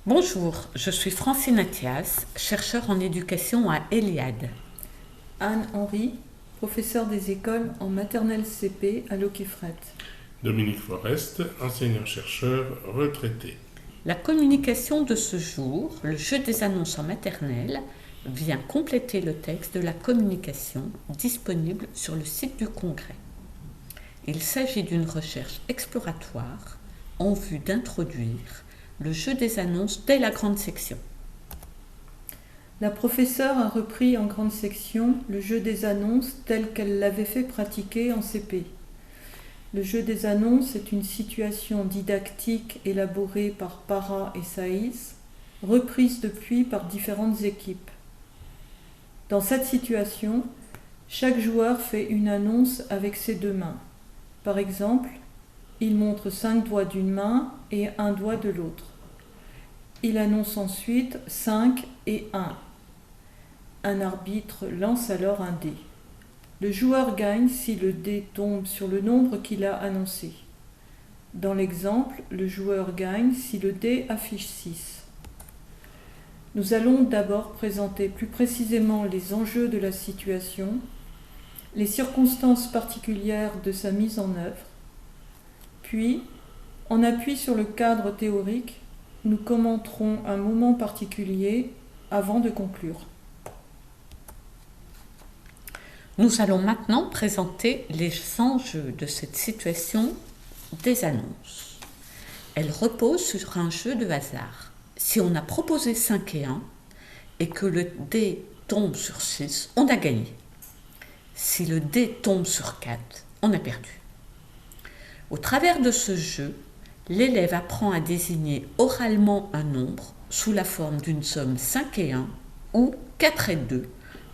Bonjour, je suis Francine Athias, chercheure en éducation à Eliade. Anne Henry, professeure des écoles en maternelle CP à Loqueffret. Dominique Forest, enseignant-chercheur retraité. La communication de ce jour, le jeu des annonces en maternelle, vient compléter le texte de la communication disponible sur le site du Congrès. Il s'agit d'une recherche exploratoire en vue d'introduire le jeu des annonces dès la grande section. La professeure a repris en grande section le jeu des annonces tel qu'elle l'avait fait pratiquer en CP. Le jeu des annonces est une situation didactique élaborée par Para et Saïs, reprise depuis par différentes équipes. Dans cette situation, chaque joueur fait une annonce avec ses deux mains. Par exemple, il montre 5 doigts d'une main et un doigt de l'autre. Il annonce ensuite 5 et 1. Un arbitre lance alors un dé. Le joueur gagne si le dé tombe sur le nombre qu'il a annoncé. Dans l'exemple, le joueur gagne si le dé affiche 6. Nous allons d'abord présenter plus précisément les enjeux de la situation, les circonstances particulières de sa mise en œuvre, puis, en appui sur le cadre théorique, nous commenterons un moment particulier avant de conclure. Nous allons maintenant présenter les enjeux de cette situation des annonces. Elle repose sur un jeu de hasard. Si on a proposé 5 et 1 et que le dé tombe sur 6, on a gagné. Si le dé tombe sur 4, on a perdu. Au travers de ce jeu, l'élève apprend à désigner oralement un nombre sous la forme d'une somme 5 et 1 ou 4 et 2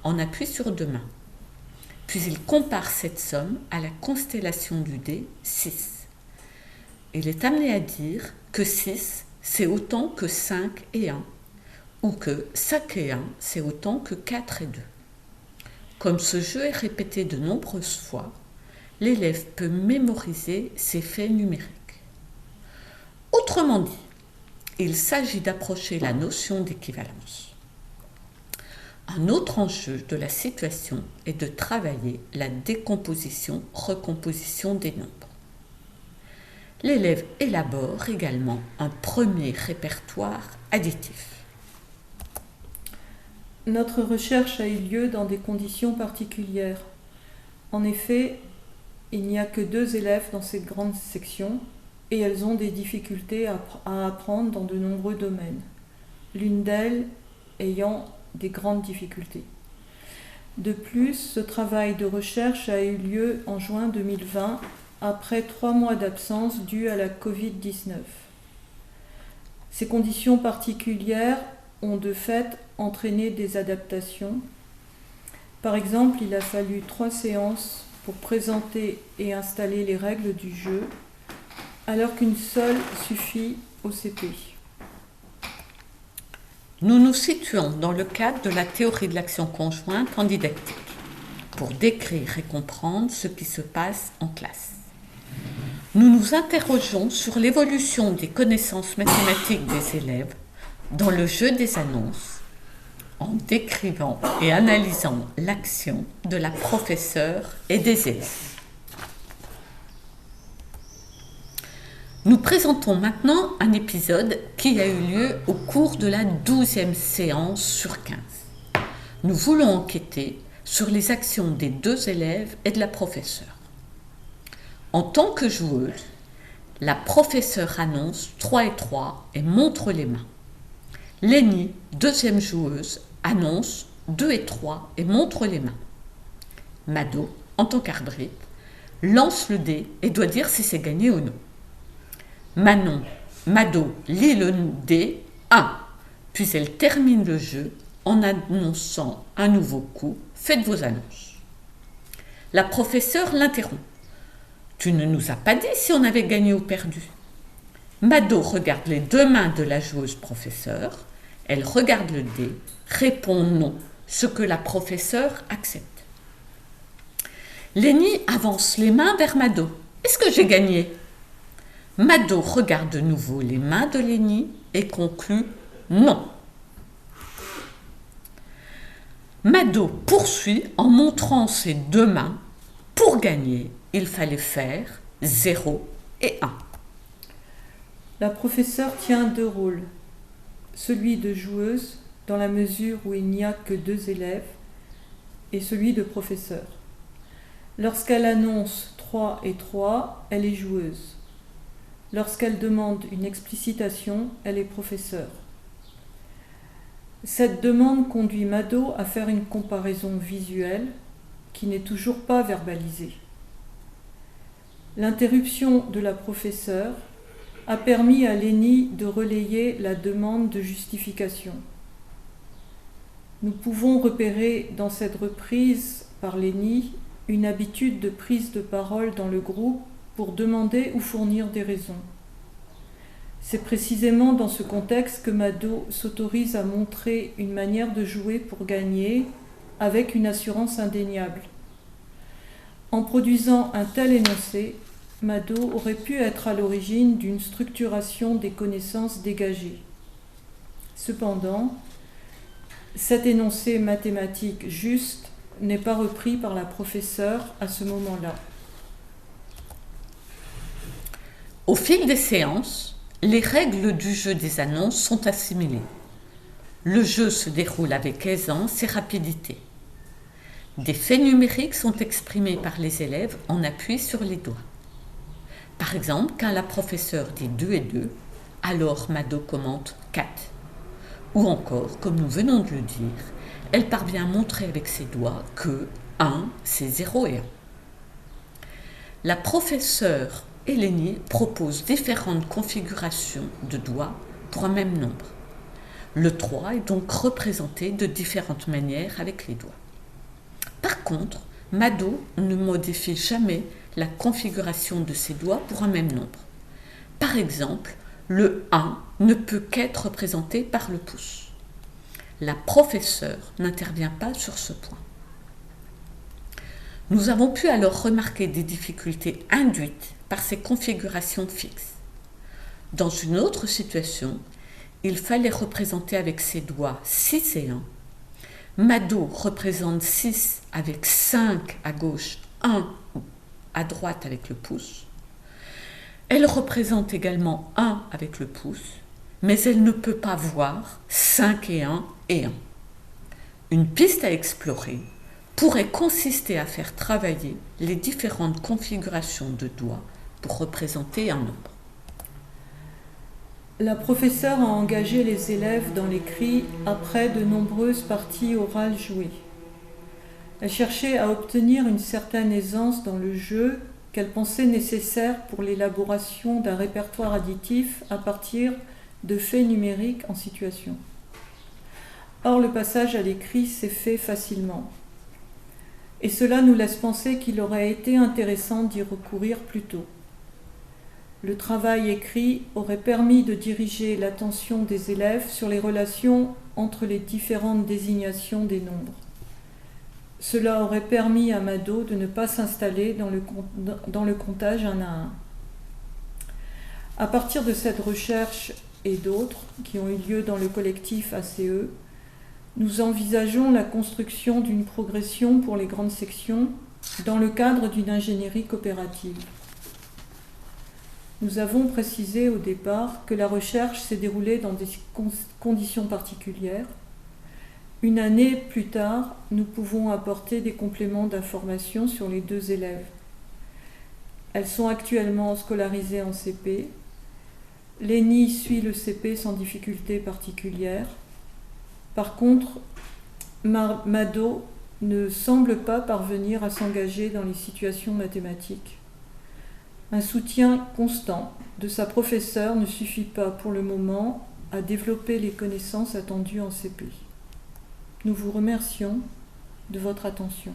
en appui sur deux mains. Puis il compare cette somme à la constellation du dé 6. Il est amené à dire que 6, c'est autant que 5 et 1, ou que 5 et 1, c'est autant que 4 et 2. Comme ce jeu est répété de nombreuses fois, l'élève peut mémoriser ces faits numériques. Autrement dit, il s'agit d'approcher la notion d'équivalence. Un autre enjeu de la situation est de travailler la décomposition-recomposition des nombres. L'élève élabore également un premier répertoire additif. Notre recherche a eu lieu dans des conditions particulières. En effet, il n'y a que 2 élèves dans cette grande section et elles ont des difficultés à apprendre dans de nombreux domaines, l'une d'elles ayant des grandes difficultés. De plus, ce travail de recherche a eu lieu en juin 2020, après 3 mois d'absence due à la Covid-19. Ces conditions particulières ont de fait entraîné des adaptations. Par exemple, il a fallu 3 séances pour présenter et installer les règles du jeu, alors qu'une seule suffit au CP. Nous nous situons dans le cadre de la théorie de l'action conjointe en didactique, pour décrire et comprendre ce qui se passe en classe. Nous nous interrogeons sur l'évolution des connaissances mathématiques des élèves dans le jeu des annonces, en décrivant et analysant l'action de la professeure et des élèves. Nous présentons maintenant un épisode qui a eu lieu au cours de la 12e séance sur 15. Nous voulons enquêter sur les actions des 2 élèves et de la professeure. En tant que joueuse, la professeure annonce 3 et 3 et montre les mains. Lénie, 2e joueuse, annonce 2 et 3 et montre les mains. Mado, en tant qu'arbitre, lance le dé et doit dire si c'est gagné ou non. Mado lit le dé 1, puis elle termine le jeu en annonçant un nouveau coup. Faites vos annonces. La professeure l'interrompt. Tu ne nous as pas dit si on avait gagné ou perdu. Mado regarde les 2 mains de la joueuse professeure. Elle regarde le dé, répond non, ce que la professeure accepte. Lénie avance les mains vers Mado. Est-ce que j'ai gagné ? Mado regarde de nouveau les mains de Lénie et conclut non. Mado poursuit en montrant ses deux mains. Pour gagner, il fallait faire 0 et 1. La professeure tient deux rôles. Celui de joueuse, dans la mesure où il n'y a que 2 élèves, et celui de professeur. Lorsqu'elle annonce 3 et 3, elle est joueuse. Lorsqu'elle demande une explicitation, elle est professeur. Cette demande conduit Mado à faire une comparaison visuelle qui n'est toujours pas verbalisée. L'interruption de la professeure a permis à Lénie de relayer la demande de justification. Nous pouvons repérer dans cette reprise par Lénie une habitude de prise de parole dans le groupe pour demander ou fournir des raisons. C'est précisément dans ce contexte que Mado s'autorise à montrer une manière de jouer pour gagner avec une assurance indéniable. En produisant un tel énoncé, Mado aurait pu être à l'origine d'une structuration des connaissances dégagées. Cependant, cet énoncé mathématique juste n'est pas repris par la professeure à ce moment-là. Au fil des séances, les règles du jeu des annonces sont assimilées. Le jeu se déroule avec aisance et rapidité. Des faits numériques sont exprimés par les élèves en appui sur les doigts. Par exemple, quand la professeure dit 2 et 2, alors Mado commente 4. Ou encore, comme nous venons de le dire, elle parvient à montrer avec ses doigts que 1, c'est 0 et 1. La professeure Lénie propose différentes configurations de doigts pour un même nombre. Le 3 est donc représenté de différentes manières avec les doigts. Par contre, Mado ne modifie jamais la configuration de ses doigts pour un même nombre. Par exemple, le 1 ne peut qu'être représenté par le pouce. La professeure n'intervient pas sur ce point. Nous avons pu alors remarquer des difficultés induites par ces configurations fixes. Dans une autre situation, il fallait représenter avec ses doigts 6 et 1. Mado représente 6 avec 5 à gauche, 1 à droite avec le pouce. Elle représente également 1 avec le pouce, mais elle ne peut pas voir 5 et 1 et 1. Une piste à explorer pourrait consister à faire travailler les différentes configurations de doigts pour représenter un nombre. La professeure a engagé les élèves dans l'écrit après de nombreuses parties orales jouées. Elle cherchait à obtenir une certaine aisance dans le jeu qu'elle pensait nécessaire pour l'élaboration d'un répertoire additif à partir de faits numériques en situation. Or, le passage à l'écrit s'est fait facilement. Et cela nous laisse penser qu'il aurait été intéressant d'y recourir plus tôt. Le travail écrit aurait permis de diriger l'attention des élèves sur les relations entre les différentes désignations des nombres. Cela aurait permis à Mado de ne pas s'installer dans le comptage 1 à 1. À partir de cette recherche et d'autres qui ont eu lieu dans le collectif ACE, nous envisageons la construction d'une progression pour les grandes sections dans le cadre d'une ingénierie coopérative. Nous avons précisé au départ que la recherche s'est déroulée dans des conditions particulières. Une année plus tard, nous pouvons apporter des compléments d'information sur les 2 élèves. Elles sont actuellement scolarisées en CP. Lénie suit le CP sans difficulté particulière. Par contre, Mado ne semble pas parvenir à s'engager dans les situations mathématiques. Un soutien constant de sa professeure ne suffit pas pour le moment à développer les connaissances attendues en CP. Nous vous remercions de votre attention.